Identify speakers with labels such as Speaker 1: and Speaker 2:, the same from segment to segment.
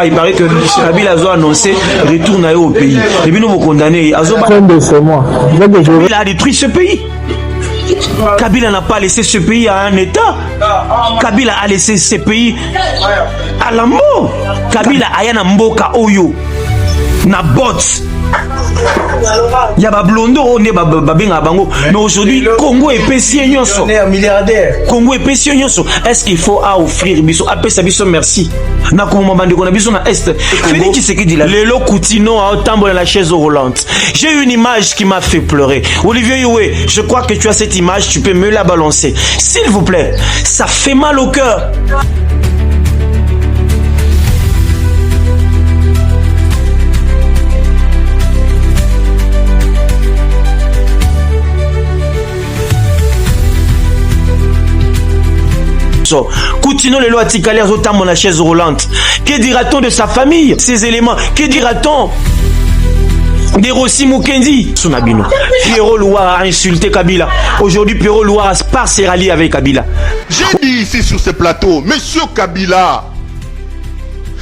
Speaker 1: Il paraît que Kabila a annoncé retourne au pays. Et puis nous vous condamnés. Kabila a détruit ce pays. Kabila n'a pas laissé ce pays à un état. Kabila a laissé ce pays à la mort. Kabila a yana mboka oyo na bots. Il y a Blondo, on est Babenga Bango. Mais aujourd'hui, Congo est pécié nyonso. Congo est pécié nyonso. Est-ce qu'il faut offrir biso après ça biso merci. Na Congo bande ko na biso na est. Félix Tshisekedi là. Lelo Koutino a tambo dans la chaise roulante. J'ai une image qui m'a fait pleurer. Olivier Youé, je crois que tu as cette image, tu peux me la balancer. S'il vous plaît, ça fait mal au cœur. Coutinho le loi Tikali autant la chaise roulante. Que dira-t-on de sa famille, ses éléments? Que dira-t-on de Rossi Mukendi? Sunabino. Pierrot Loua a insulté Kabila. Aujourd'hui, Pierrot Loua part se rallier avec Kabila.
Speaker 2: J'ai dit ici sur ce plateau, monsieur Kabila,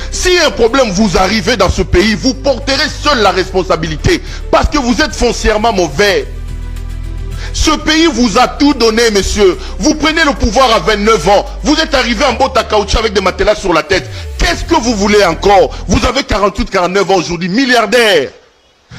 Speaker 2: si un problème vous arrive dans ce pays, vous porterez seul la responsabilité parce que vous êtes foncièrement mauvais. Ce pays vous a tout donné, monsieur. Vous prenez le pouvoir à 29 ans. Vous êtes arrivé en botte à caoutchouc avec des matelas sur la tête. Qu'est-ce que vous voulez encore? Vous avez 48, 49 ans aujourd'hui, milliardaire.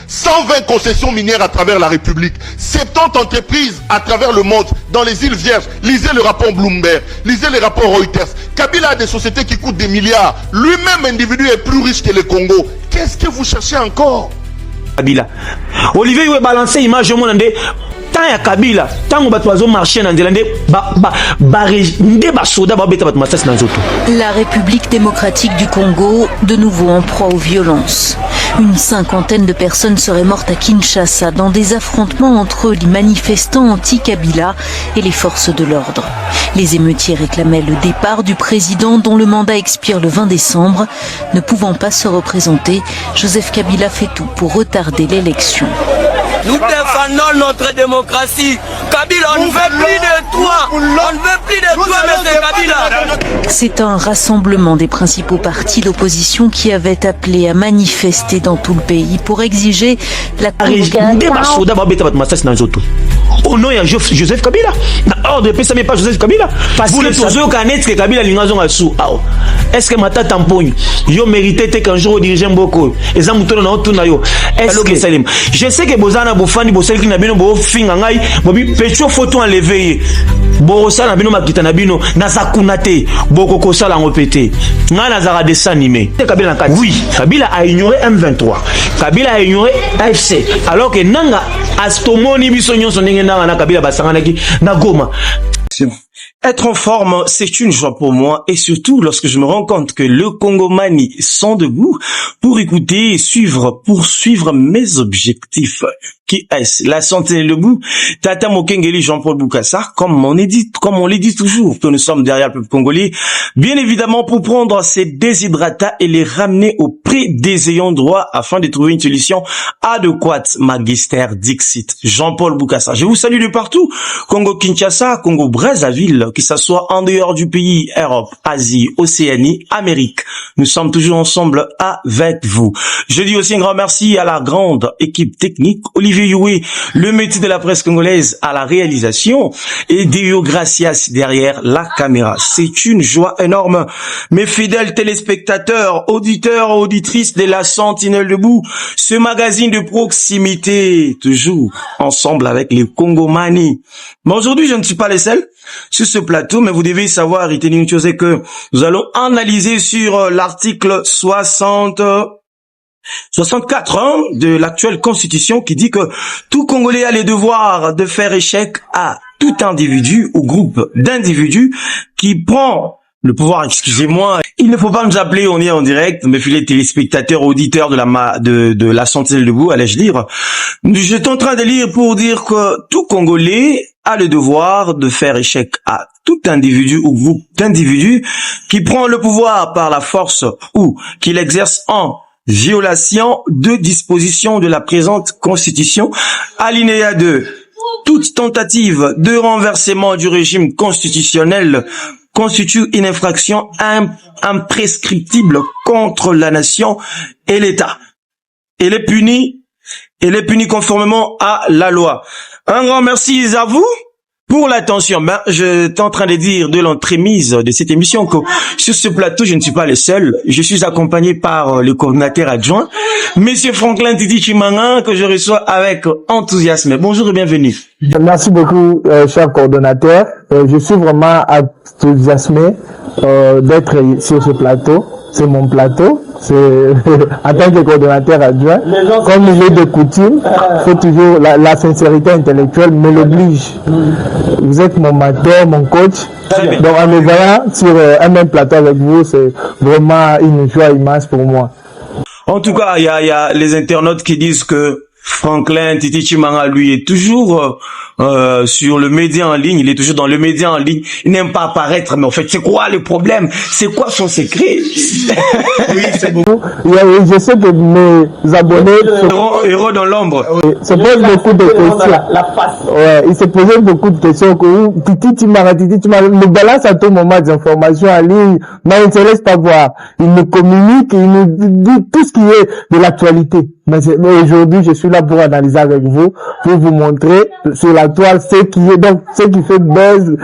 Speaker 2: 120 concessions minières à travers la République. 70 entreprises à travers le monde, dans les îles Vierges. Lisez le rapport Bloomberg, lisez les rapports Reuters. Kabila a des sociétés qui coûtent des milliards. Lui-même, individu, est plus riche que le Congo. Qu'est-ce que vous cherchez encore?
Speaker 1: Kabila. Olivier, il va balancer l'image au monde. Tant ya Kabila, tant on va marcher dans des
Speaker 3: La République démocratique du Congo, de nouveau en proie aux violences. Une cinquantaine de personnes seraient mortes à Kinshasa dans des affrontements entre les manifestants anti-Kabila et les forces de l'ordre. Les émeutiers réclamaient le départ du président dont le mandat expire le 20 décembre. Ne pouvant pas se représenter, Joseph Kabila fait tout pour retarder l'élection.
Speaker 4: Nous défendons notre démocratie. Kabila, on ne veut plus de toi. On ne veut plus de toi, monsieur Kabila.
Speaker 3: C'est un rassemblement des principaux partis d'opposition qui avait appelé à manifester dans tout le pays pour exiger la
Speaker 1: au nom de Joseph Kabila. Ordre de mais pas Joseph Kabila. Vous le savez au Canet que Kabila l'ingazon a sous. Est-ce que Mata Tampogne, yo mérité qu'un jour dirigeant beaucoup. Et ça mouton na otuna yo. Est-ce que Salim? Je sais que Bozana Bofani Bosel qui n'a bino bo finga ngai, bobi petio photo enlevé. Borosa na bino makita na bino na sakunate boko kosa la ngopete. Nga na zara dessin animé. Kabila na oui, Kabila a ignoré M23. Kabila a ignoré AFC. Alors que nanga astomoni biso nyonso ndenge na Kabila basanganaki na Goma.
Speaker 5: Être en forme, c'est une joie pour moi et surtout lorsque je me rends compte que le Congomani sont debout pour écouter et poursuivre mes objectifs. Qui est-ce? La santé est debout. Tata Mokengeli Jean-Paul Boukassa, comme on les dit toujours, que nous sommes derrière le peuple congolais, bien évidemment pour prendre ces déshydratats et les ramener auprès des ayants droit afin de trouver une solution adéquate. Magister Dixit, Jean-Paul Boukassa. Je vous salue de partout. Congo-Kinshasa, Congo-Brazzaville, que ça soit en dehors du pays, Europe, Asie, Océanie, Amérique. Nous sommes toujours ensemble avec vous. Je dis aussi un grand merci à la grande équipe technique, Olivier Youé, le métier de la presse congolaise à la réalisation et Deo Gracias derrière la caméra. C'est une joie énorme. Mes fidèles téléspectateurs, auditeurs, auditrices de la Sentinelle debout, ce magazine de proximité, toujours ensemble avec les Congomani. Mais aujourd'hui, je ne suis pas le seul sur ce plateau, mais vous devez savoir, retenir une chose, c'est que nous allons analyser sur l'article 64 de l'actuelle constitution qui dit que tout Congolais a le devoir de faire échec à tout individu ou groupe d'individus qui prend le pouvoir. Excusez-moi, il ne faut pas nous appeler, on est en direct, mes filets téléspectateurs, auditeurs de la Sentinelle debout, allais-je lire. J'étais en train de lire pour dire que tout Congolais a le devoir de faire échec à tout individu ou groupe d'individus qui prend le pouvoir par la force ou qui l'exerce en violation de dispositions de la présente constitution. Alinéa 2. Toute tentative de renversement du régime constitutionnel constitue une infraction imprescriptible contre la nation et l'État. Elle est punie conformément à la loi. Un grand merci à vous pour l'attention. Je suis en train de dire de l'entremise de cette émission que sur ce plateau, je ne suis pas le seul. Je suis accompagné par le coordinateur adjoint, Monsieur Franklin Titi Chimanga, que je reçois avec enthousiasme. Bonjour et bienvenue.
Speaker 6: Merci beaucoup, cher coordonnateur. Je suis vraiment enthousiasmé d'être sur ce plateau. C'est mon plateau. C'est en tant que coordonnateur adjoint, comme il est de coutume, faut toujours la sincérité intellectuelle me l'oblige. Vous êtes mon mentor, mon coach. Donc en me voyant sur un même plateau avec vous, c'est vraiment une joie immense pour moi.
Speaker 5: En tout cas, il y a les internautes qui disent que Franklin Titi Chimanga, lui, est toujours sur le média en ligne. Il est toujours dans le média en ligne. Il n'aime pas apparaître. Mais en fait, c'est quoi le problème? C'est quoi son secret? Oui, c'est beau.
Speaker 6: Je sais que mes abonnés...
Speaker 5: Héros dans l'ombre.
Speaker 6: Se posent beaucoup de questions. Ouais, ils se posaient beaucoup de questions. Titi Chimanga, le balance à tout moment des informations en ligne, mais il ne se laisse pas voir. Il nous communique, il nous dit tout ce qui est de l'actualité. Mais aujourd'hui, je suis là pour analyser avec vous, pour vous montrer sur la toile ce qui fait buzz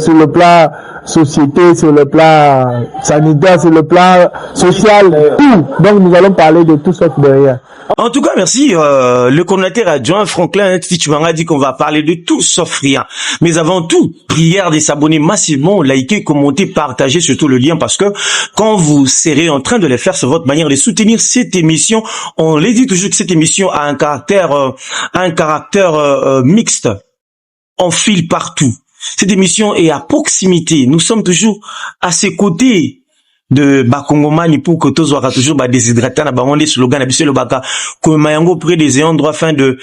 Speaker 6: sur le plan société, sur le plan sanitaire, sur le plan social, tout. Donc nous allons parler de tout ça derrière.
Speaker 5: En tout cas, merci. Le coordinateur adjoint Franklin Titi Chimanga dit qu'on va parler de tout sauf rien. Mais avant tout, prière de s'abonner massivement, liker, commenter, partager surtout le lien, parce que quand vous serez en train de le faire, c'est votre manière de soutenir cette émission. On les dit toujours que cette émission a un caractère mixte. On file partout. Cette émission est à proximité. Nous sommes toujours à ses côtés de Bakongomani pour que tous soient toujours déshydratés. On est slogan habitué le baka que Mayango près des ayants droit afin de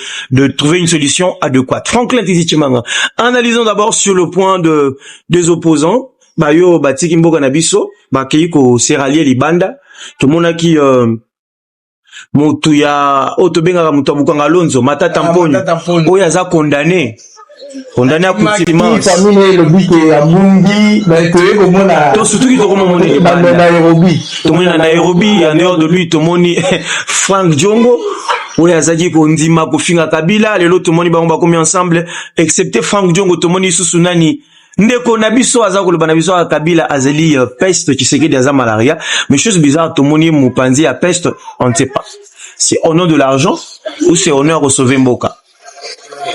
Speaker 5: trouver une solution adéquate. Franklin Titi Chimanga. Analysons d'abord sur le point des opposants. Yo batiki mboka na biso bakei ko seralier libanda. Tout le monde qui mutu ya otobenga mutu abukanga Alonzo Matata Mponyo oyo aza condamné à coutumance
Speaker 6: le but ya bungi mais
Speaker 5: to surtout qui tomoni na Nairobi en dehors de lui tomoni Frank Diongo oyo azaki ko ndima ko finga Kabila lelo tomoni bango bakomi ensemble excepté Frank Diongo tomoni susu nani ndeko na biso aza ko lobana biso Kabila azeli peste Tshisekedi aza malaria mais chose bizarre tomoni mopanzi ya peste on ne sait pas c'est au nom de l'argent ou c'est honneur au sauver mboka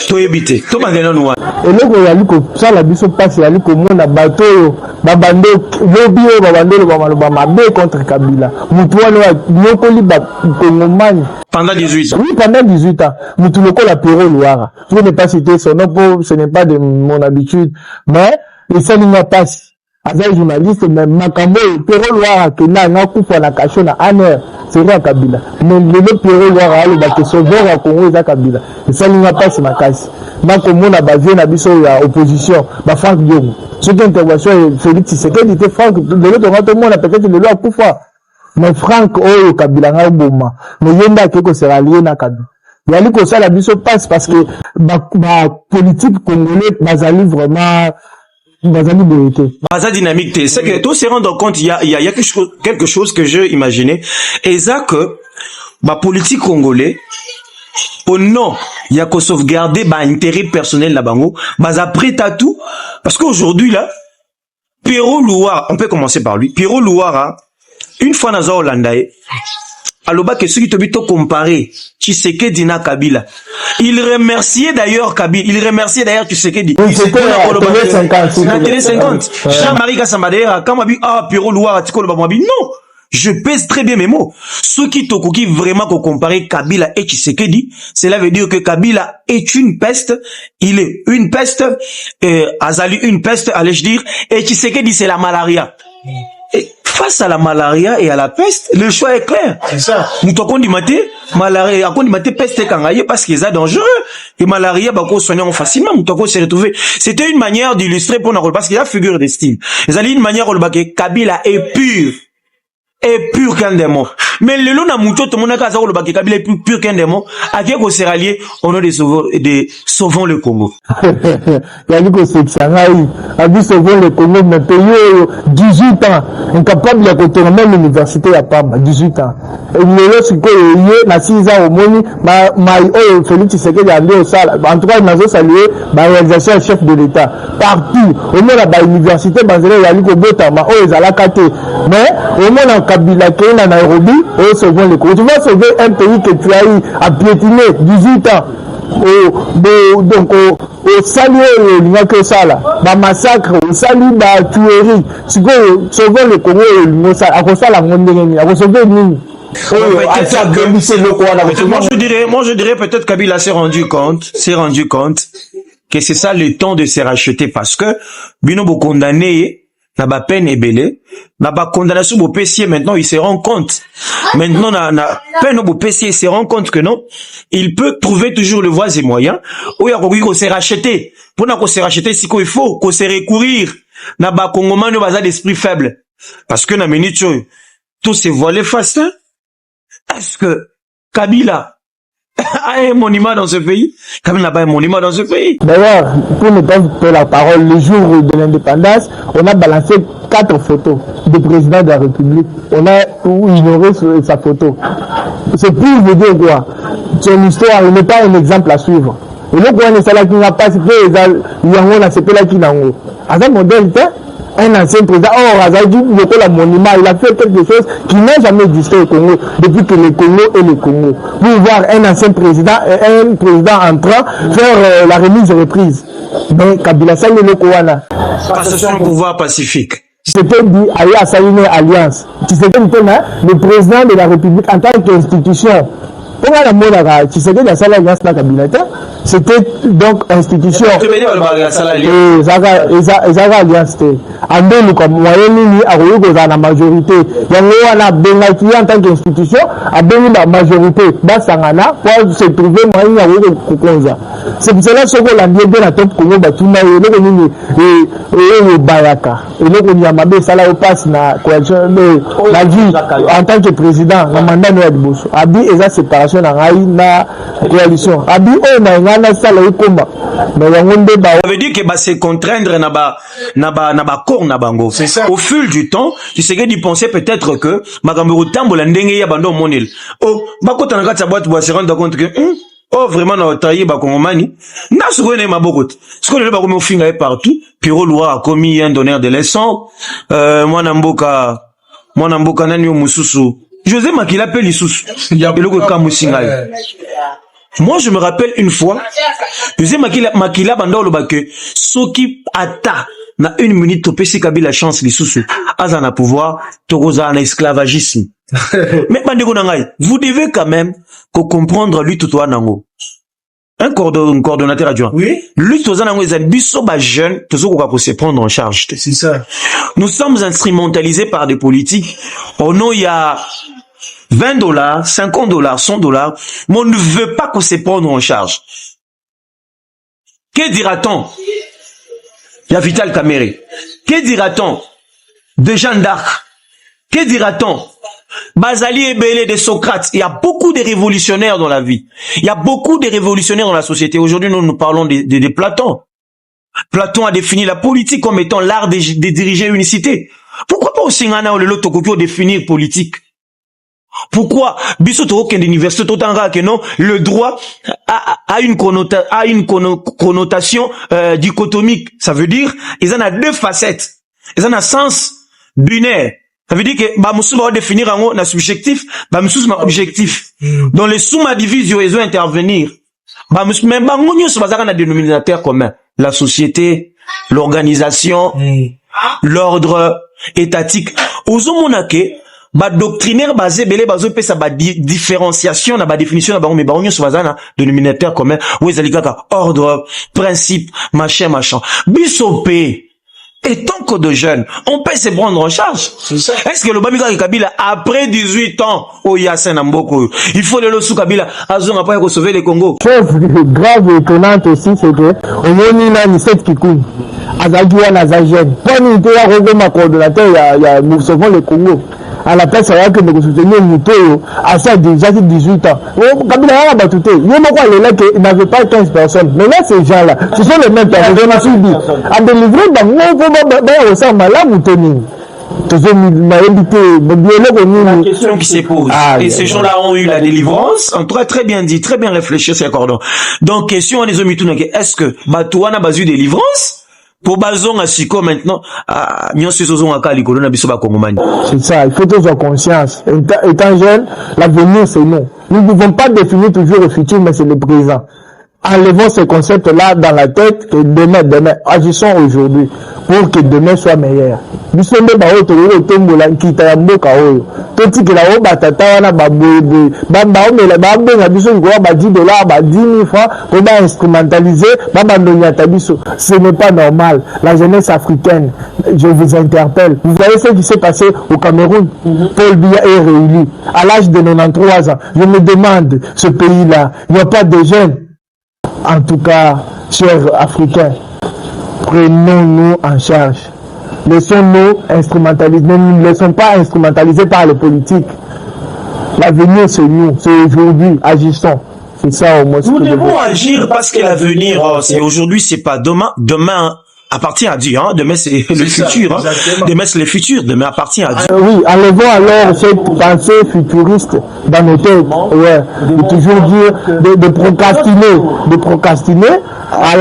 Speaker 5: to ebité to bandena noa
Speaker 6: eloko yali ko sala biso passe yali ko mona bato yo babande lobi yo babande lo bamaloba mabe contre Kabila mutu wana nyokoli ba Kongomani
Speaker 5: pendant 18 ans.
Speaker 6: Oui, pendant 18 ans. Mutu lokola Pero Luara. Je ne vais pas citer son nom, ce n'est pas de mon habitude, mais il s'en passe. Avec journaliste, mais Makambo, Pero Luara, que n'a kufa na kacho na aner, c'est vrai Kabila. Mais le Pero Luara, le bateau sauveur à Congo, c'est Kabila. Il s'en passe ma casse. Donc, on a basé na biso ya opposition, ba Frank Diongo. Cette intervention, Félix Tshisekedi était Frank, de l'autre monde a peut-être le loi kufa. Mais Frank, oh, Kabila nga boma. Mais yenda keko sera lié na Kabila. Yali ko ça la biso passe parce que, ma politique congolais, bazali vraiment, bazali boyete.
Speaker 5: Baza dynamique, c'est que tout se rendre compte, il y a quelque chose que je imaginais. Et ça que, ma politique congolais, au nom, il y a qu'à sauvegarder, intérêt personnel là bango, baza prêt à tout. Parce qu'aujourd'hui, là, Pero Luara, on peut commencer par lui. Pero Luara, une fois dans la Hollande, aloba que ceux qui te bito comparé Tshisekedi na Kabila. Il remerciait d'ailleurs Kabila, il remerciait d'ailleurs Tshisekedi.
Speaker 6: Oui, c'était la
Speaker 5: télé 50. Jean-Marie Kassamadera, quand m'a dit Pero Luara tikolo ba m'a dit non. Je pèse très bien mes mots. Ceux qui tokoki vraiment qu'on comparer Kabila et Tshisekedi, cela veut dire que Kabila est une peste, il est une peste, Azali une peste, allais-je dire, et Tshisekedi c'est la malaria. Et face à la malaria et à la peste, le choix est clair.
Speaker 6: C'est ça.
Speaker 5: Nous t'avons dit maté, malaria, on dit maté peste et kangaye parce qu'ils sont dangereux. Et malaria, bako soignant facilement, nous t'avons se retrouver. C'était une manière d'illustrer pour nous parce qu'il y a figure de style. Ils allaient une manière où le Kabila est pur. Et pur qu'un démon.
Speaker 1: Mais le long na muto to monaka za ko le baki Kabila plus pur qu'un démon, a qui ko se rallier au nom de sauvons le Congo.
Speaker 6: Il y a dit que c'est ça a dit sauvons le Congo mais pays 18 ans incapable de côté même l'université à Pamba 18 ans. Et le ce que il na 6 ans au moni ma Félix Tshisekedi a dit au sala en tout cas il m'a salué la réalisation chef de l'État partout au moins la université banzele ya liko botama o ezala kate mais au moins en Kabila qui est na Nairobi au sauvons le Congo. Tu vas sauver un pays que tu as eu à piétiner 18 ans. Donc au salut l'ingake sala ba massacre au salut ba tuerie siko sauver le Congo le sala akosala ngondengeni akosauver nini.
Speaker 1: Moi je dirais peut-être Kabila s'est rendu compte que c'est ça le temps de se racheter parce que bino bo condamné na ba peine ebele na ba condamnation bo PC maintenant il se rend compte maintenant na peine bo PC il se rend compte que non il peut trouver toujours le voies et moyens ou ya ko se racheter pour na ko se racheter si il faut ko se recourir na ba congomano baza d'esprit faible parce que na minute tout se voilé face. Est-ce que Kabila a un monument dans ce pays? Kabila n'a pas un monument dans ce pays.
Speaker 6: D'ailleurs, pour ne pas faire la parole, le jour de l'indépendance, on a balancé 4 photos du président de la République. On a ignoré sa photo. C'est pour vous dire quoi? Son histoire, il n'est pas un exemple à suivre. Et le point est là qui n'a pas cité, il y a un là qui n'a pas. À ce modèle, un ancien président, le monument, il a fait quelque chose qui n'a jamais existé au Congo, depuis que le Congo est le Congo. Pour voir un ancien président et un président entrant faire la remise et reprise. Mais Kabila Sall le Kouana.
Speaker 1: Passation au pouvoir pacifique.
Speaker 6: C'était dit, aller à Saline Alliance. C'était le président de la République en tant qu'institution. Pour la monarchie, c'était la salle alliance na Kabila. C'était donc institution. Zaga alliance. Ando nous comme moyen ni a reyoka na majorité. Yango wana bengaki en tant qu'institution a béni la majorité. Basangana pour se trouver moyen ya kokonza. C'est pour cela que la bien na top Congo batuna eloko nini et bayaka. Eloko ni amabe sala au passe na coalition la vie en tant que président na mandat no ya liboso. Abi eza séparation na ngai na coalition. Abi o na ngana sala ikomba. Mais yango ndeba.
Speaker 1: Ça veut dire que ba se contraindre na ba corps na bango. Au fil du temps, tu sais que d'y penser peut-être que makambo tambola ndenge ya bando monel. Oh, ba kota na kata boîte ba se rendre compte que oh vraiment na tailler ba kongomani. Na soko ne maboko. Soko le ba ko finga partout. Pierrot Loire a commis un donneur de leçons. Mwana mboka nani yo mususu. José Makila appelle Lisusu. Moi, je me rappelle une fois, José Makila bandolo bake, soki ata, na 1 minute, topesi Kabila chance Lisusu, azana pouvoir, toroza na esclavagisme. Mais bandeko nangai, vous devez quand même comprendre lui tout nango. Un coordonnateur adjoint. Oui. Lui, tout ça, biso ba jeune, tout ça qu'on se prendre en charge.
Speaker 5: C'est ça.
Speaker 1: Nous sommes instrumentalisés par des politiques. Oh non, il y a $20, $50, $100, mais on ne veut pas qu'on se prenne en charge. Que dira-t-on? Il y a Vital Kamere. Que dira-t-on de Jeanne d'Arc? Que dira-t-on Bazali Ebele de Socrate? Il y a beaucoup de révolutionnaires dans la vie. Il y a beaucoup de révolutionnaires dans la société. Aujourd'hui, nous parlons de Platon. Platon a défini la politique comme étant l'art de diriger une cité. Pourquoi pas au Singana ou le Lotokokyo définir politique? Pourquoi Bisoto université totanga que non le droit a une connotation dichotomique. Ça veut dire ils en a deux facettes. Ils en a sens binaire. Ça veut dire que ba musu va définir en na subjectif, ba musu ma objectif. Dans les sous-ma division ils vont intervenir. Ba musu même ba ngonyo so bazaka na dénominateur commun. La société, l'organisation, l'ordre étatique. Ozomonake ba doctrinaire basé belé bazo pe sa ba différenciation na ba définition na ba mais ba onyo swazana dénominateur commun ou ezalikaka ordre principe machin bisopé et tant que de jeunes on peut se prendre en charge. Est-ce que le Babika Kabila après 18 ans au Yassen Mboko il faut le sous Kabila azon après pour sauver le Congo?
Speaker 6: Chose grave et étonnante aussi c'est que au moni na ni cette kikoui azajua na zajen pas ni te ya coordonnateur ya nous sauvons le Congo. à la place que de soutenir Moutoyo, à ça déjà 18 ans. Kabila a battuté. Il y a il n'avait pas 15 personnes. Mais là, ces gens-là, ce sont les mêmes personnes. Je m'en suis dit, à délivrer, au sein là, Moutoyo.
Speaker 1: La question qui se pose. Et ces gens-là ont eu la délivrance. En tout cas, très bien dit, très bien réfléchi, c'est accordant. Donc, question à les hommes, est-ce que Batouana a eu délivrance? Pour Bazon à Siko maintenant, c'est
Speaker 6: ça, il faut tous avoir conscience. Étant jeune, l'avenir c'est nous. Nous ne pouvons pas définir toujours le futur, mais c'est le présent. Enlevons ce concept-là dans la tête que demain, agissons aujourd'hui pour que demain soit meilleur. Bisombe ba oto yo tombola nkita ya mboka oyo. Totikela o batata wana baboyeboye. Bamba omela babenga biso ngo ba $10, ba 10 000 francs pour ba instrumentaliser, ba bandonyata biso. Ce n'est pas normal. La jeunesse africaine, je vous interpelle. Vous voyez ce qui s'est passé au Cameroun. Paul Biya est réélu à l'âge de 93 ans. Je me demande, ce pays-là, il n'y a pas de jeunes. En tout cas, chers Africains, prenons-nous en charge. Laissons-nous instrumentaliser, ne nous laissons pas instrumentaliser par les politiques. L'avenir, c'est nous, c'est aujourd'hui, agissons. C'est ça au moins.
Speaker 1: Nous devons agir parce que l'avenir, c'est aujourd'hui, c'est pas demain. Demain appartient à Dieu, hein. Demain c'est le futur, hein. Demain c'est le futur, demain appartient à Dieu.
Speaker 6: Oui, enlevons alors cette pensée futuriste dans nos têtes, ouais, de toujours dire, de procrastiner, à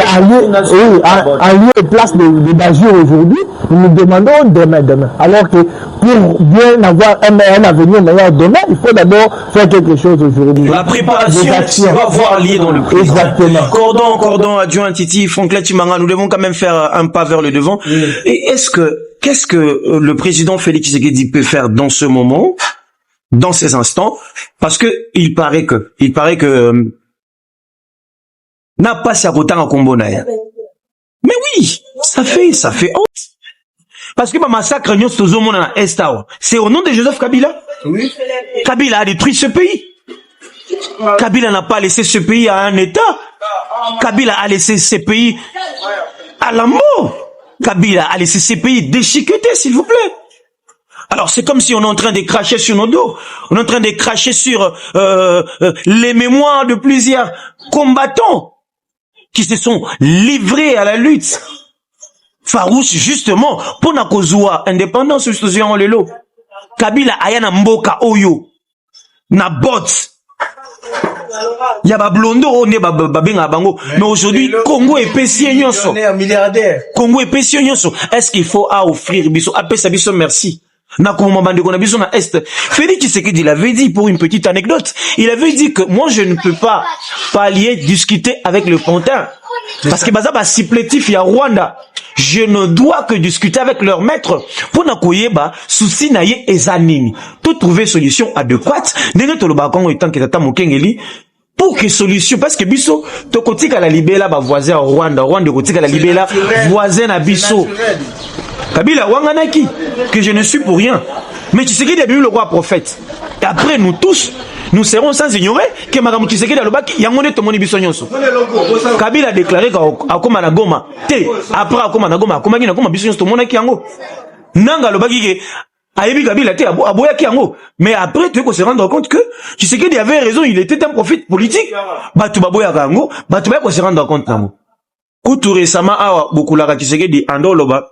Speaker 6: lieu et place d'agir aujourd'hui, nous nous demandons demain. Alors que pour bien avoir un avenir meilleur demain, il faut d'abord faire quelque chose aujourd'hui.
Speaker 1: La préparation va voir lié dans le présent.
Speaker 6: Exactement.
Speaker 1: Cordon, adjoint Titi, Franklin Timanga, nous devons quand même faire un pas vers le devant. Et qu'est-ce que le président Félix Tshisekedi peut faire dans ce moment, dans ces instants, parce que il paraît que n'a pas sa route en combo. Mais oui, ça fait honte. Parce que ma massacre c'est au nom de Joseph Kabila. Oui. Kabila a détruit ce pays. Kabila n'a pas laissé ce pays à un État. Kabila a laissé ce pays à la mort. Kabila a laissé ces pays déchiquetés, s'il vous plaît. Alors c'est comme si on est en train de cracher sur nos dos. On est en train de cracher sur les mémoires de plusieurs combattants qui se sont livrés à la lutte farouche justement pour na kozwa indépendance en lelo. Kabila ayana mboka oyo na bot. Ya ba blondo one babenga bango. Mais aujourd'hui Congo est pessie nyonso. Congo est pessie nyonso. Est-ce qu'il faut offrir biso apesa biso merci? Na kuma bande kona biso na est. Félix Tshisekedi il avait dit pour une petite anecdote, il avait dit que moi je ne peux pas pallier discuter avec le pontin parce que baza ba supplétif ya Rwanda. Je ne dois que discuter avec leur maître pour na koyeba souci na ye ezanini. Pour trouver solution adéquate. Ndenge toloba kongo etant que tata mokengeli pour que solution parce que biso to kotika la libela ba voisin Rwanda kotika la libela voisin na biso. Kabila wanganaki que je ne suis pour rien. Mais Tshisekedi est devenu le roi prophète. Et après nous tous nous serons sans ignorer que Madame Tshisekedi a le bac yangone tomoni biso nyonso. Kabila a déclaré qu'akoma na Goma. Après akoma na Goma, akoma na Goma biso nyonso tomona ki yango. Nanga le baki ke ayebi Kabila te aboya ki yango. Mais après tu peux se rendre compte que Tshisekedi avait raison, il était un prophète politique. Batu baboya yango, batu ba ko se rendre compte nango. Kutu récemment awa bokulaka Tshisekedi ando loba.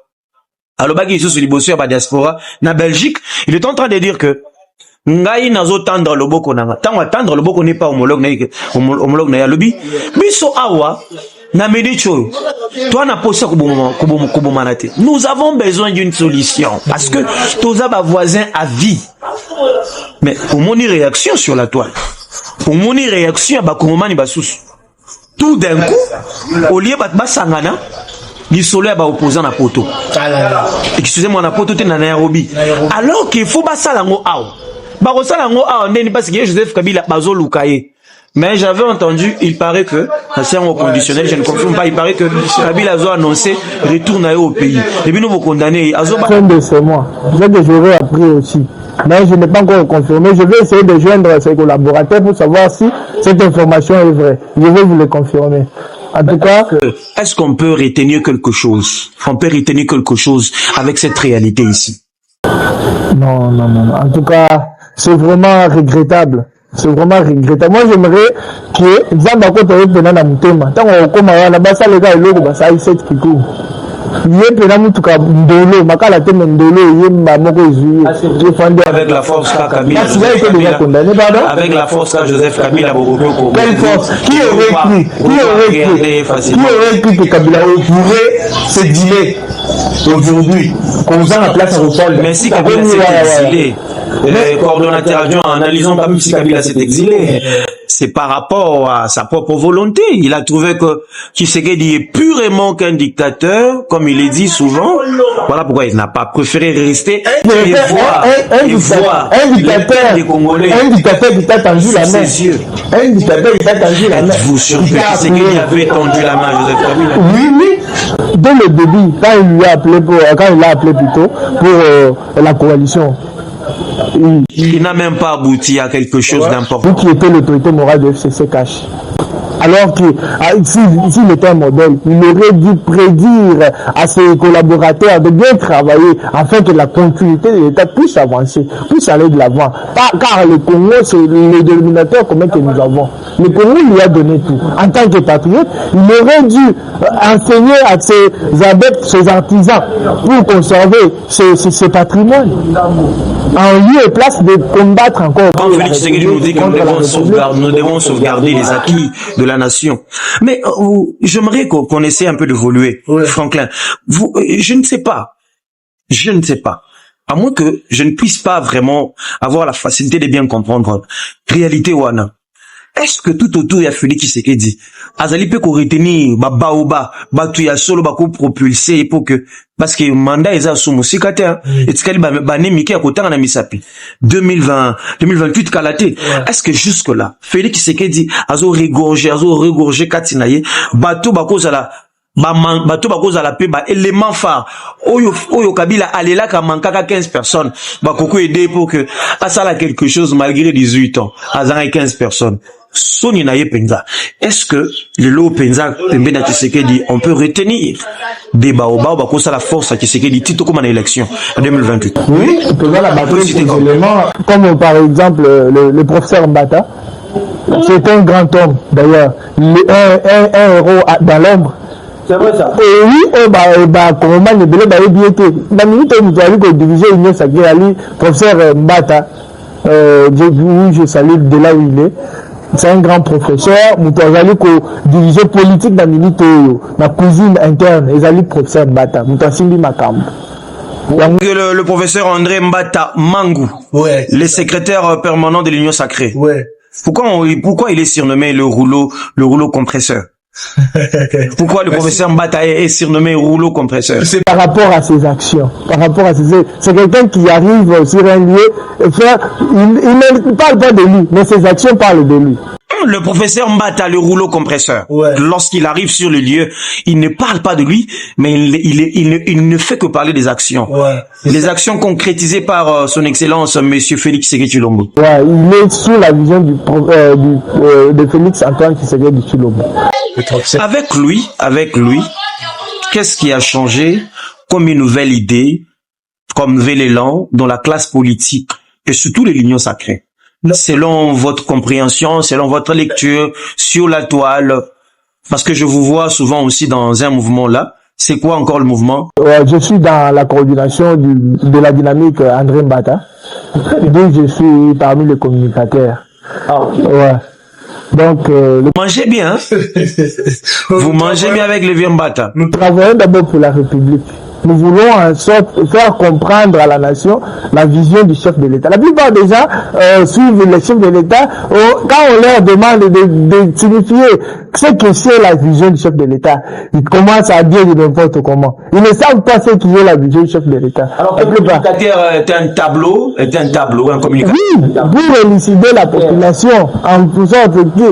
Speaker 1: Alobaki iso sur liboso ya ba diaspora na Belgique, il est en train de dire que ngai nazo tendre loboko nanga. Tango tendre loboko n'est pas homologue na ya lobi. Biso awa na medicho. Toi na posa kubomanate. Nous avons besoin d'une solution parce que toza ba voisin à vie. Mais pour mon réaction sur la toile. Pour mon réaction ba komomani basusu. Tout d'un coup, au lieu ba sangana ni solo ya ba opposant na poto. Excusez-moi na poto te na Nairobi. Alors qu'il faut ba salango awa. Parce que Joseph Kabila mais j'avais entendu, il paraît que, c'est un conditionnel, je ne confirme pas, il paraît que Kabila a annoncé retourne au pays. Et puis nous vous condamnez.
Speaker 6: C'est moi. Je vais appris aussi. Mais je n'ai pas encore confirmé. Je vais essayer de joindre ses collaborateurs pour savoir si cette information est vraie. Je vais vous le confirmer. En tout cas,
Speaker 1: est-ce qu'on peut retenir quelque chose? On peut retenir quelque chose avec cette réalité ici.
Speaker 6: Non. En tout cas, c'est vraiment regrettable. C'est vraiment regrettable. Moi, j'aimerais que Zamba Koto Pena na Mutema. Tant qu'on commence à la base, les gars, ils ont ça, ils savent qui tout.
Speaker 1: Avec la force Kabila, avec la force Joseph Kabila,
Speaker 6: quelle force? Qui aurait cru que Kabila pourrait se dealer aujourd'hui qu'on a la place à Rupol?
Speaker 1: Mais si Kabila s'est exilé, coordonnateur adjoint, analysons pas même si Kabila s'est exilé, c'est par rapport à sa propre volonté. Il a trouvé que Tshisekedi est purement qu'un dictateur, comme il est dit souvent. Voilà pourquoi il n'a pas préféré rester et voir
Speaker 6: un dictateur
Speaker 1: des Congolais.
Speaker 6: Un dictateur qui t'a tendu la main. Un dictateur qui t'a tendu la main.
Speaker 1: Vous surprenez que Tshisekedi avait tendu la main à Joseph Kabila?
Speaker 6: Oui. Dès le début, quand il l'a appelé plutôt pour la coalition.
Speaker 1: Il n'a même pas abouti à quelque chose d'important.
Speaker 6: Vous qui était l'autorité morale de FCC Cash. Alors que s'il était un modèle, il aurait dû prédire à ses collaborateurs de bien travailler afin que la continuité de l'État puisse avancer, puisse aller de l'avant. Car le Congo, c'est le dénominateur commun que nous avons. Le Congo lui a donné tout. En tant que patriote, il aurait dû enseigner à ses adeptes, ses artisans, pour conserver ce patrimoine. En lieu et place de combattre encore.
Speaker 1: Quand Félix Tshisekedi nous dit que nous devons sauvegarder les acquis de la nation. Mais j'aimerais qu'on essaie un peu d'évoluer, Franklin. Je ne sais pas. À moins que je ne puisse pas vraiment avoir la facilité de bien comprendre réalité wana. Est-ce que tout autour il y a Félix Tshisekedi azali pe ko retenir baoba batu ya solo ba ko propulser pour que parce que mandat eza sumu sikata et tikali ba nemiki ya kotanga na misapi 2028 kalate. Est-ce que jusque là Félix Tshisekedi azo regorger katinaye bato bakozala bato bakozala pe ba élément phare oyo Kabila alela ka mankaka 15 personnes bakoko aider pour que asala quelque chose malgré 18 ans azanga 15 personnes. Soni na ye penza. Est-ce que le lot penza pembe na Tshisekedi on peut retenir des baobab bakosa la force à Tshisekedi tito comme en élection en 2028?
Speaker 6: Oui, penza la batterie des éléments comme par exemple le professeur Mbata. C'est un grand homme d'ailleurs, un héros dans l'ombre. C'est vrai ça. Et oui, comment le belé bien que la minute où nous allons diriger une sacrée ali professeur Mbata, je salue de là où il est. C'est un grand professeur, nous allons diriger politique dans la minute la cuisine interne, et allons professeur Mbata, nous allons Makam.
Speaker 1: Le professeur André Mbata Mangou, le secrétaire permanent de l'Union sacrée. Pourquoi il est surnommé le rouleau compresseur? Pourquoi le professeur Mbata est surnommé rouleau compresseur?
Speaker 6: C'est par rapport à ses actions. C'est quelqu'un qui arrive sur un lieu et il ne parle pas de lui, mais ses actions parlent de lui.
Speaker 1: Le professeur Mbata, le rouleau compresseur, lorsqu'il arrive sur le lieu, il ne parle pas de lui, mais il ne fait que parler des actions. Les actions concrétisées par son excellence, monsieur Félix Tshisekedi Tshilombo.
Speaker 6: Il est sous la vision de Félix Antoine Tshisekedi Tshilombo.
Speaker 1: Avec lui, qu'est-ce qui a changé comme une nouvelle idée, comme nouvel élan dans la classe politique et surtout les l'Union sacrée? Selon votre compréhension, selon votre lecture sur la toile, parce que je vous vois souvent aussi dans un mouvement là. C'est quoi encore le mouvement?
Speaker 6: Je suis dans la coordination de la dynamique André Mbata. Donc je suis parmi les communicateurs. Donc,
Speaker 1: vous mangez bien, hein? Vous mangez bien avec le vieux Mbata.
Speaker 6: Nous travaillons d'abord pour la République. Nous voulons en sorte faire comprendre à la nation la vision du chef de l'État. La plupart des gens suivent le chef de l'État quand on leur demande de signifier ce que c'est la vision du chef de l'État. Ils commencent à dire de n'importe comment. Ils ne savent pas ce qu'est la vision du chef de l'État.
Speaker 1: Alors, le communicateur est un tableau, un communicateur.
Speaker 6: Oui, pour élucider la population en faisant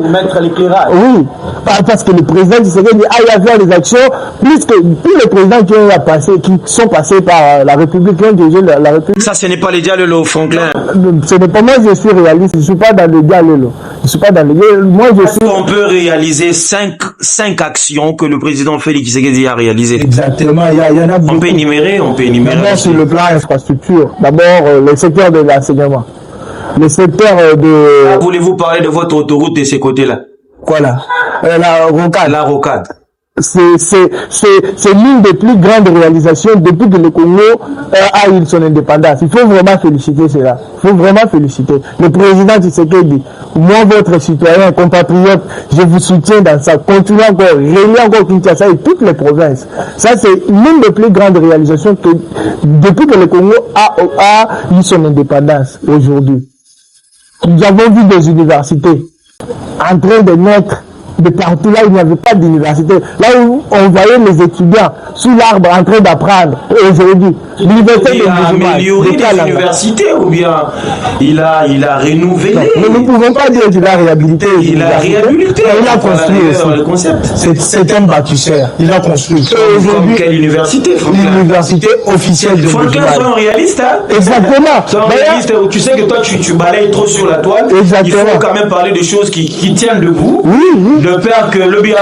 Speaker 1: mettre l'éclairage.
Speaker 6: Oui, parce que le président du Sénégal dit il y a faire des actions plus que tous les présidents qui sont passés par la République, qui ont dirigé la République.
Speaker 1: Ça, ce n'est pas les dialogues, Franklin.
Speaker 6: Ce n'est pas moi, je suis réaliste, je ne suis pas dans le dialogue. Je suis pas dans les guerres. Moi, je suis...
Speaker 1: On peut réaliser 5 actions que le président Félix Tshisekedi a réalisées.
Speaker 6: Exactement, il y en a beaucoup.
Speaker 1: On peut énumérer.
Speaker 6: D'abord, sur le plan infrastructure. D'abord, le secteur de l'enseignement. Le secteur de...
Speaker 1: Voulez-vous parler de votre autoroute de ces côtés-là?
Speaker 6: Quoi là? La rocade.
Speaker 1: La rocade.
Speaker 6: C'est l'une des plus grandes réalisations depuis que le Congo a eu son indépendance. Il faut vraiment féliciter cela. Il faut vraiment féliciter. Le président Tshisekedi, moi, votre citoyen, compatriote, je vous soutiens dans ça. Continuez encore, réunissez encore Kinshasa et toutes les provinces. Ça, c'est l'une des plus grandes réalisations que, depuis que le Congo a eu son indépendance aujourd'hui. Nous avons vu des universités en train de naître de partout là où il n'y avait pas d'université. Là où on voyait les étudiants sous l'arbre en train d'apprendre aujourd'hui. L'université
Speaker 1: il a amélioré les universités ou bien il a renouvelé.
Speaker 6: Mais nous ne pouvons pas dire qu'il a réhabilité.
Speaker 1: Il a réhabilité.
Speaker 6: Il a construit
Speaker 1: le concept.
Speaker 6: C'est un bâtisseur. Il a construit.
Speaker 1: Comme quelle université?
Speaker 6: L'université officielle de
Speaker 1: Franklin, soyons réalistes. Hein?
Speaker 6: Exactement.
Speaker 1: Soyons réalistes. Tu sais que toi tu balayes trop sur la toile.
Speaker 6: Exactement.
Speaker 1: Il faut quand même parler de choses qui tiennent debout.
Speaker 6: Oui.
Speaker 1: De peur que le bien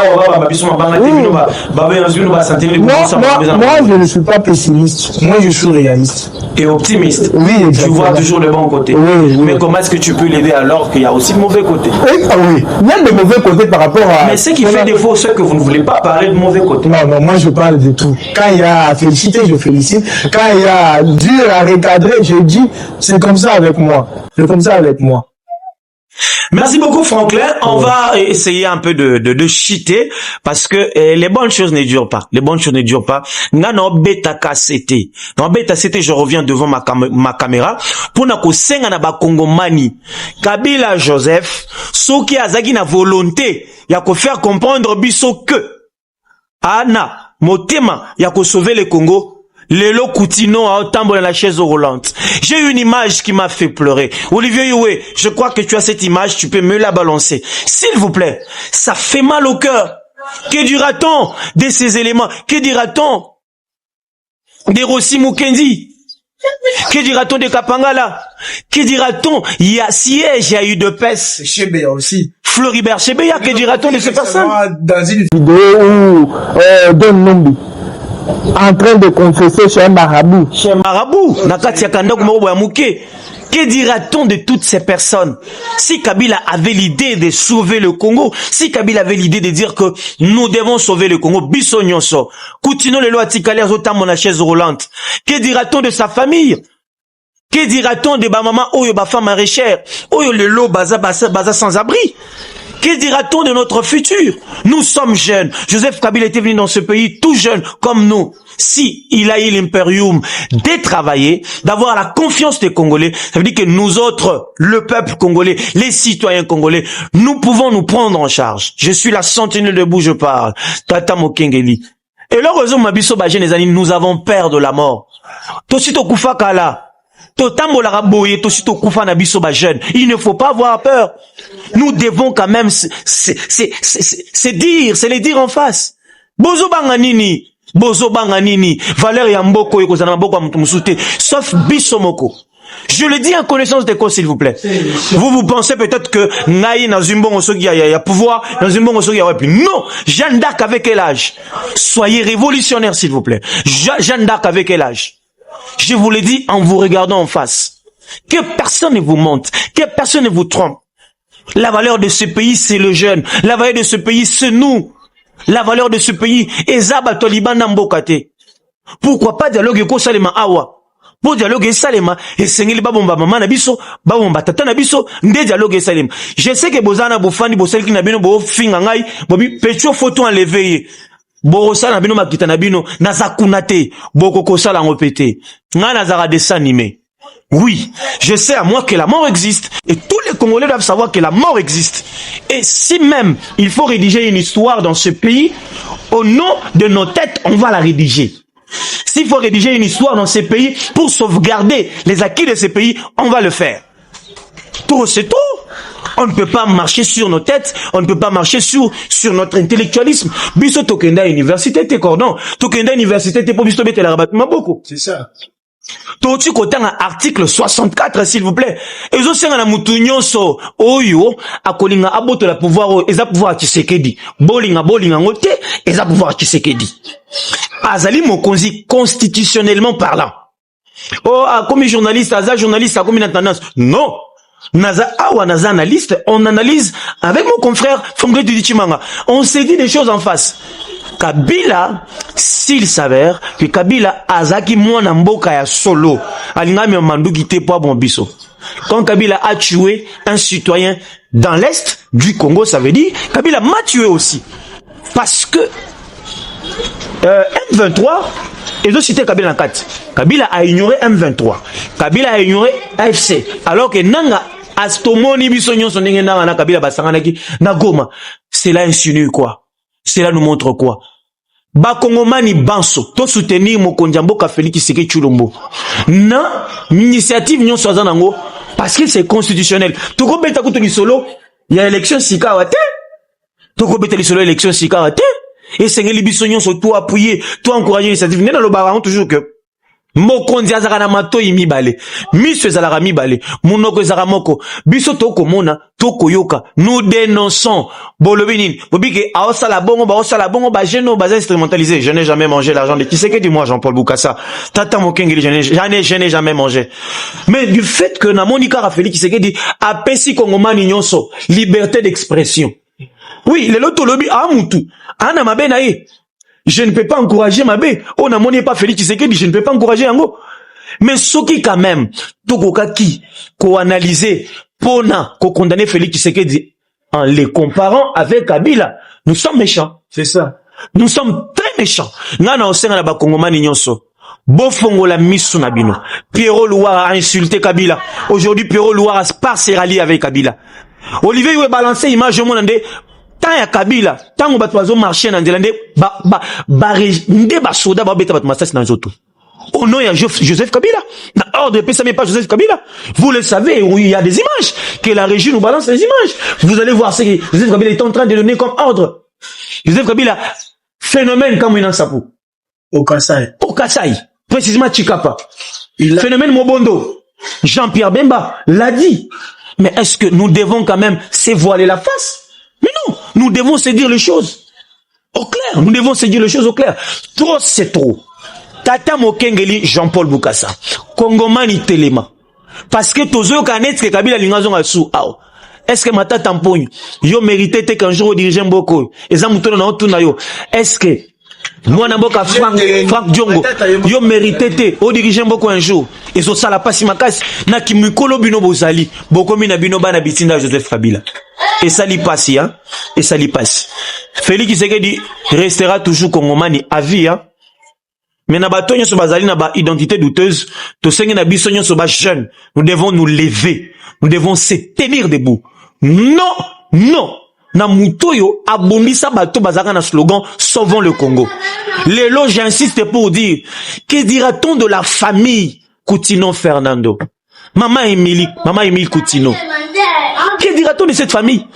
Speaker 6: moi, je ne suis pas pessimiste. Moi, je suis réaliste.
Speaker 1: Et optimiste.
Speaker 6: Oui, exactement.
Speaker 1: Tu vois toujours le bon côté.
Speaker 6: Oui.
Speaker 1: Mais comment est-ce que tu peux l'aider alors qu'il y a aussi le mauvais côté?
Speaker 6: Oui. Il y a de mauvais côtés par rapport à...
Speaker 1: Mais ce qui fait défaut, c'est que vous ne voulez pas parler de mauvais côté.
Speaker 6: Non, moi je parle de tout. Quand il y a à féliciter, je félicite. Quand il y a dur à recadrer, je dis, c'est comme ça avec moi. C'est comme ça avec moi.
Speaker 1: Merci beaucoup Franklin. On va essayer un peu de cheater parce que les bonnes choses ne durent pas. Les bonnes choses ne durent pas. Dans bêta KCT, je reviens devant ma caméra pour na ko senga na ba Congomani. Kabila Joseph, soki azaki na volonté ya ko faire comprendre biso que ana motema ya ko sauver le Congo. Lelo Koutino a tambour dans la chaise roulante. J'ai eu une image qui m'a fait pleurer. Olivier Youé, je crois que tu as cette image, tu peux me la balancer. S'il vous plaît, ça fait mal au cœur. Que dira-t-on de ces éléments? Que dira-t-on des Rossi Mukendi? Que dira-t-on de Kapangala? Que dira-t-on? Il y a siège, il y a eu de peste.
Speaker 6: Chebeya aussi.
Speaker 1: Floribert Chebeya, que dira-t-on de ces personnes?
Speaker 6: Dans une vidéo où Don Nombi en train de confesser chez un marabout.
Speaker 1: Chez un marabout, que dira-t-on de toutes ces personnes? Si Kabila avait l'idée de sauver le Congo, si Kabila avait l'idée de dire que nous devons sauver le Congo, biso nyonso, continuons les lois tikali azotambo na chaise roulante. Que dira-t-on de sa famille? Que dira-t-on de ba maman oyo ba femme maraîchère, oyo le lot baza sans abri? Que dira-t-on de notre futur? Nous sommes jeunes. Joseph Kabila était venu dans ce pays tout jeune comme nous. Si il a eu l'impérium de travailler, d'avoir la confiance des Congolais, ça veut dire que nous autres, le peuple congolais, les citoyens congolais, nous pouvons nous prendre en charge. Je suis la sentinelle debout, je parle. Tata Mokengeli. Et là, nous avons peur de la mort. Tosito Kufakala. Il ne faut pas avoir peur. Nous devons quand même c'est les dire en face. Bozo banganini, valeur ya mboko ekozana maboko ya mutu sauf bisomoko. Je le dis en connaissance de cause, s'il vous plaît. Vous pensez peut-être que Naï dans une bonne il y a pouvoir, dans une bonne il y a plus. Non! Jeanne d'Arc avec quel âge? Soyez révolutionnaire, s'il vous plaît. Jeanne d'Arc avec quel âge? Je vous l'ai dit en vous regardant en face. Que personne ne vous monte, que personne ne vous trompe. La valeur de ce pays, c'est le jeune. La valeur de ce pays, c'est nous. La valeur de ce pays, Ezaba Toliban Nambokate. Pourquoi pas dialogue ko salema awa? Pour dialogue salema, et sengeli babomba maman na biso, babomba tata na biso, nde dialogue salema. Je sais que bozana bofandi boselki na bino bo finga ngai, bobi pecho photo enlevé. Borosa na bino makita na bino nazakunate boko kosala ngopete nga nazara dessin animé. Oui, je sais à moi que la mort existe et tous les Congolais doivent savoir que la mort existe. Et si même il faut rédiger une histoire dans ce pays, au nom de nos têtes, on va la rédiger. S'il faut rédiger une histoire dans ce pays pour sauvegarder les acquis de ce pays, on va le faire. Tout c'est tout. On ne peut pas marcher sur nos têtes, on ne peut pas marcher sur notre intellectualisme. Biso tokenda université te cordon, tokenda université te po biso bete la rabat maboko.
Speaker 6: C'est ça.
Speaker 1: Toti kotanga article 64 s'il vous plaît. Ezo senga na mutu nyonso oyo akolinga aboto la pouvoir eza pouvoir Tshisekedi. Bolinga ngote eza pouvoir Tshisekedi. Azali mokonzi constitutionnellement parlant. Oh, comme journaliste, journaliste, comme une tendance. Non. Naza awa naza analyste, on analyse avec mon confrère Fongre Didichimanga. On s'est dit des choses en face. Kabila, s'il s'avère que Kabila azaki mwana mboka ya solo, alingami manduki te po bon biso. Quand Kabila a tué un citoyen dans l'est du Congo, ça veut dire Kabila m'a tué aussi. Parce que M23, ils ont cité Kabila en 4. Kabila a ignoré M23. Kabila a ignoré AFC. Alors que Nanga Astomoni Bisonyon son na Kabila Basanganaki na Goma. Cela insinue quoi? Cela nous montre quoi? Bakongomani Banso, to soutenir Mokonzi Mboka Félix Tshisekedi Tshilombo. Na initiative nyon soazanango parce que c'est constitutionnel. Toko beta kutu solo, il y a élection sikawate. Toko beta solo élection sikawate. Et c'est les bisognos sont tout appuyés, tout encouragés l'initiative. N'est dans le baron toujours que Mokonzi azaka na mato imibale. Miso ezalaka mibale. Munoko ezalaka moko. Biso toko mona, toko yoka. Nous dénonçons. Bolobinin. Bobike aosala bongo, ba geno, ba instrumentalisé. Je n'ai jamais mangé l'argent de Tshisekedi, moi, Jean-Paul Boukassa. Tata Mokengeli, je n'ai jamais mangé. Mais du fait que na Monika Rafeli Tshisekedi a pesi Kongomani nyonso, liberté d'expression. Oui, le loto lobby a mutu. Ana mabe na ye. Je ne peux pas encourager Mabé. On n'a pas Félix Tshisekedi, je ne peux pas encourager Yango. Mais ce qui quand même, Tokokaki, ko analyser, pona, ko condamner Félix Tshisekedi, en les comparant avec Kabila, nous sommes méchants.
Speaker 5: C'est ça.
Speaker 1: Nous sommes très méchants. Ngana osenga na ba Kongomani nyonso. Bofongo la misu na bino. Pierrot Louara a insulté Kabila. Aujourd'hui, Pierrot Louara se rallie avec Kabila. Olivier Ywe balancé image au monde tant ya Kabila, tant on va marcher dans nde ba soda ba beta ba masasi na nzoto. Au nom de Joseph Kabila. Dans ordre de paix, ça n'est pas Joseph Kabila. Vous le savez, il y a des images, que la régie nous balance les images. Vous allez voir ce que Joseph Kabila est en train de donner comme ordre. Joseph Kabila, phénomène comme une sapou.
Speaker 5: Au Kasaï.
Speaker 1: Au Kasaï. Précisément Chikapa. Phénomène Mobondo. Jean-Pierre Bemba l'a dit. Mais est-ce que nous devons quand même se voiler la face? Mais non, nous devons se dire les choses au clair. Nous devons se dire les choses au clair. Trop, c'est trop. Tata Mokengeli, Jean-Paul Boukassa. Kongomani Telema. Parce que tozo kanet que Kabila lingazon asu ao. Est-ce que mata tamponyo yo mérité te qu'un jour dirigeant Mboko eza mutono na otuna yo. Est-ce que moi Namboka Frank Diongo yo mérité te au dirigeant Mboko un jour ezo sala pasi makasi na kimikolo bino bozali bokomi na bino bana bitinda Joseph Kabila. Et ça l'y passe, hein? Et ça l'y passe. Félix Tshisekedi restera toujours Kongomani à vie, hein? Mais na batonyo so bazali na ba identité douteuse, to senge na bisonyo so ba jeune, nous devons nous lever. Nous devons se tenir debout. Non, non. Na mutoyo abondisa bato bazaka na slogan sauvons le Congo. Lelo, j'insiste pour dire, que dira-t-on de la famille Coutinho Fernando? Maman Émilie Coutinho. Que dira-t-on de cette famille?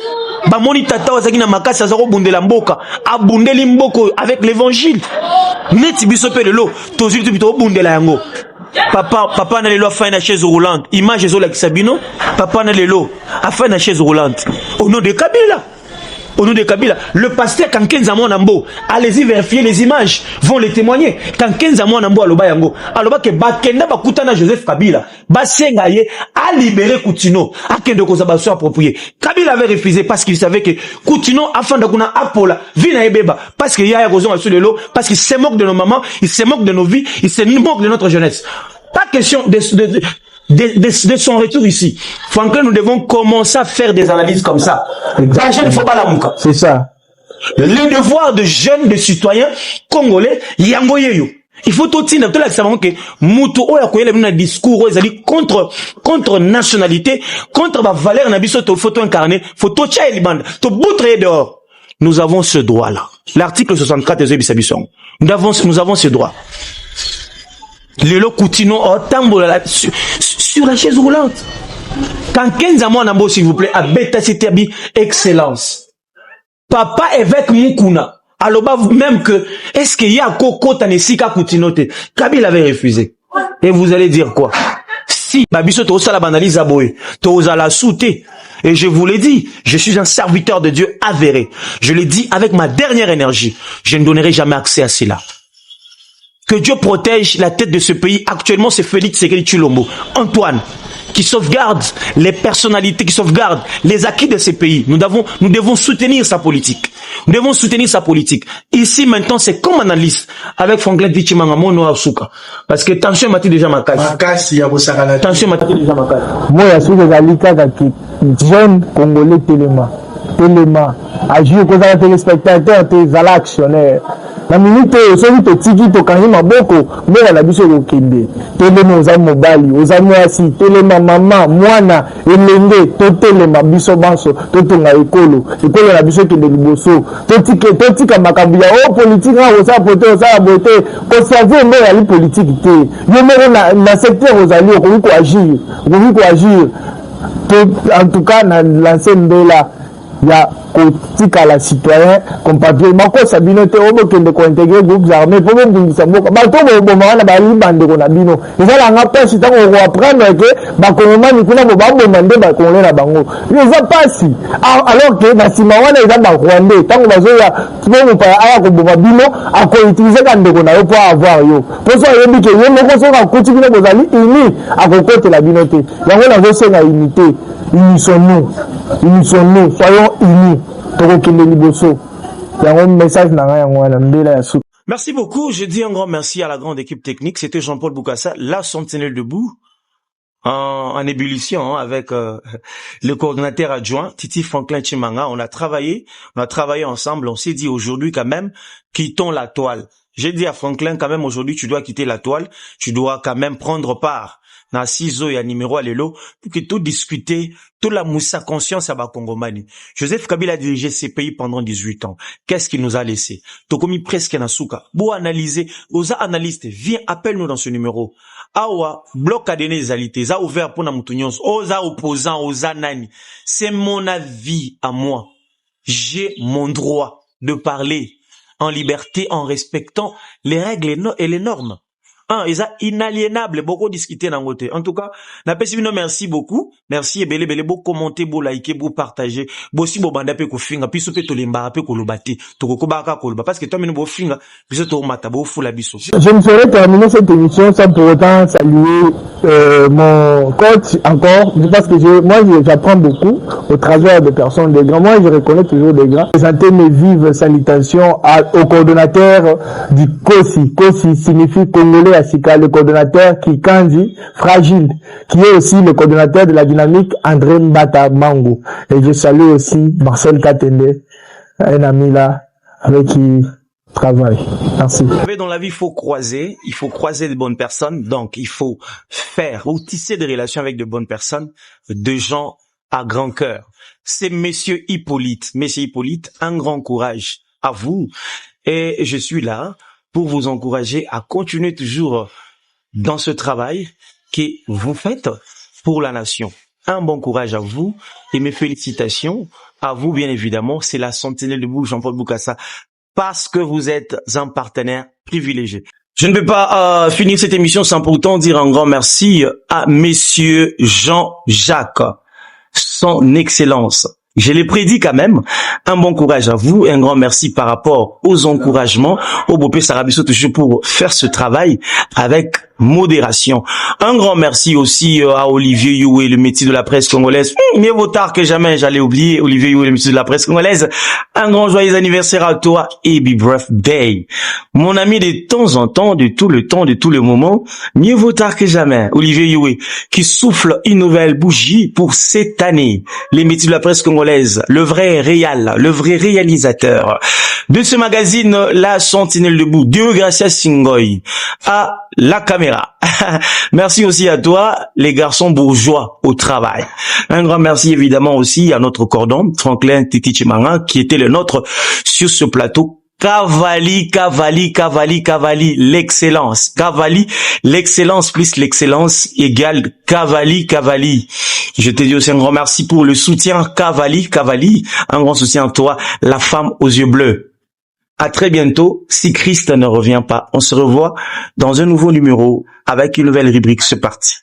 Speaker 1: Bamoni tata wazaki na makasi azako bundela mboka, abundeli mboko avec l'évangile. Neti biso pe lelo, tozili tu bito bundela yango. Papa na lelo a fait une chaise roulante. Image ezo la kisabino, papa na lelo a fait une chaise roulante. Au nom de Kabila. Au nom de Kabila, le pasteur Kankenza Mwanambo, allez-y vérifier les images, vont les témoigner. Kankenza Mwanambo aloba yango, aloba ke bakenda bakutana Joseph Kabila, basenga ye a libéré Coutinho, a kende koza baso approprié. Kabila avait refusé parce qu'il savait que Coutinho afin de kuna apola, vina ebeba, parce qu'il y a érosion sur le lot, parce qu'il se moque de nos mamans, il se moque de nos vies, il se moque de notre jeunesse. Pas question de son retour ici. Franklin, nous devons commencer à faire des analyses comme ça. Il ne faut pas la mouka.
Speaker 6: C'est ça.
Speaker 1: Le devoir de jeunes, de citoyens congolais, yangoyeyo. Il faut tout dire, que Moutou Oya Koyele a un discours contre nationalité, contre ma valeur, il faut tout incarner, il faut tout tchaï libande, tout boutre dehors. Nous avons ce droit-là. L'article 64 des Ebissabissons. Nous avons ce droit. Lelo Coutinho sur la chaise roulante. Quand 15 mois Nambo, s'il vous plaît, à Beta Cité excellence. Papa évêque Mukuna. Alors même que est-ce qu'il y a Koko Tanesika Coutinho te? Kabila avait refusé. Et vous allez dire quoi? Si, babiso tosa la banalise aboye, tosa la souté. Et je vous l'ai dit, je suis un serviteur de Dieu avéré. Je l'ai dit avec ma dernière énergie. Je ne donnerai jamais accès à cela. Que Dieu protège la tête de ce pays. Actuellement, c'est Félix Tshisekedi Tshilombo, Antoine, qui sauvegarde les personnalités, qui sauvegarde les acquis de ces pays. Nous devons soutenir sa politique. Nous devons soutenir sa politique. Ici, maintenant, c'est comme analyste avec Franklin Tshimanga Mono Asuka. Parce que tension m'a déjà ma casse. Tension m'a déjà ma casse.
Speaker 6: Moi, je suis des jeunes Congolais Téléma. Agir aux téléspectateurs, tes actionnaires. La minute soki totiki tokangi maboko mbela na biso kokende telema oza mobali oza mwasi telema mama mwana elenge totelema biso banso totonga ekolo na biso kende liboso totika makambo ya politique na oza pote oza bote conserver mbela ya politique te yo moko na secteur ozali okoki agir en tout cas na lancer mbela ya kotika la citoyen compatriote mako sabino te obo kende ko intégrer groupes armés pour bongisa mboka bato bo maana ba libande ko na bino ezala nga pasi tango ko apprendre que ba kongomani kuna bo ba bomande ba kongole na bango eza pasi alors que na sima wana eza ba rwandais tango bazoya tumo pa aya ko boma bino ako utiliser ka ndeko na yo pour avoir yo poso yebi ke yo moko so ka kuti bino bozali ini akokote la bino te yango na zo senga unité unissons-nous, soyons unis.
Speaker 1: Merci beaucoup. Je dis un grand merci à la grande équipe technique. C'était Jean-Paul Boukassa, la sentinelle debout, en ébullition, avec le coordinateur adjoint, Titi Franklin Tshimanga. On a travaillé ensemble. On s'est dit aujourd'hui quand même, quittons la toile. J'ai dit à Franklin quand même aujourd'hui, tu dois quitter la toile. Tu dois quand même prendre part. Na ciseaux et à numéro à l'élo, pour que tout discuter, toute la moussa conscience à Bakongomani. Joseph Kabila a dirigé ces pays pendant 18 ans. Qu'est-ce qu'il nous a laissé? Tokomi presque Nasuka. Beau analyser, aux analystes, viens, appelle-nous dans ce numéro. Awa, bloc à donner les alités, ça ouvert pour Namoutunions, aux opposants, aux anani. C'est mon avis à moi. J'ai mon droit de parler en liberté, en respectant les règles et les normes. Ils sont inaliénables, beaucoup discuté dans côté. En tout cas, merci beaucoup. Merci, belé, beau commenter, beau liker, beau partager. Beau si beau banda pe ko finga, puis soupe to lemba pe ko lobati. To ko baka ko loba. Parce que toi, mine beau finga, puis to mata, beau fou la biso.
Speaker 6: Je ne saurais terminer cette émission sans pour autant saluer, mon coach encore. Parce que moi, j'apprends beaucoup au travers de personnes, des grands. Moi, je reconnais toujours des grands. Présenter mes vives salutations au coordonnateur du COSI. COSI signifie Congolais Asika, le coordonnateur Kikandi Fragile, qui est aussi le coordonnateur de la dynamique André Mbata Mango. Et je salue aussi Marcel Katende, un ami là, avec qui travaille. Merci.
Speaker 1: Dans la vie, il faut croiser de bonnes personnes, donc il faut faire ou tisser des relations avec de bonnes personnes, de gens à grand cœur. C'est Monsieur Hippolyte, un grand courage à vous. Et je suis là pour vous encourager à continuer toujours dans ce travail que vous faites pour la nation. Un bon courage à vous et mes félicitations à vous, bien évidemment. C'est la sentinelle debout, Jean-Paul Boukassa, parce que vous êtes un partenaire privilégié. Je ne peux pas finir cette émission sans pourtant dire un grand merci à Monsieur Jean-Jacques, son excellence. Je l'ai prédit quand même. Un bon courage à vous et un grand merci par rapport aux encouragements au Bopé Sarabiso toujours pour faire ce travail avec modération. Un grand merci aussi à Olivier Youé, le métier de la presse congolaise. Mieux vaut tard que jamais, j'allais oublier Olivier Youé, le métier de la presse congolaise. Un grand joyeux anniversaire à toi et happy birthday. Mon ami de temps en temps, de tout le temps, de tous les moments, mieux vaut tard que jamais. Olivier Youé, qui souffle une nouvelle bougie pour cette année. Les métiers de la presse congolaise, le vrai réalisateur de ce magazine, La Sentinelle debout, Dieu Gracias Singoy, à la caméra. Merci aussi à toi, les garçons bourgeois au travail. Un grand merci évidemment aussi à notre cordon, Franklin Titi Tshimanga, qui était le nôtre sur ce plateau. Cavali, l'excellence. Cavali, l'excellence plus l'excellence égale Cavali. Je te dis aussi un grand merci pour le soutien Cavali. Un grand soutien à toi, la femme aux yeux bleus. À très bientôt. Si Christ ne revient pas, on se revoit dans un nouveau numéro.
Speaker 5: avec une nouvelle rubrique. C'est parti.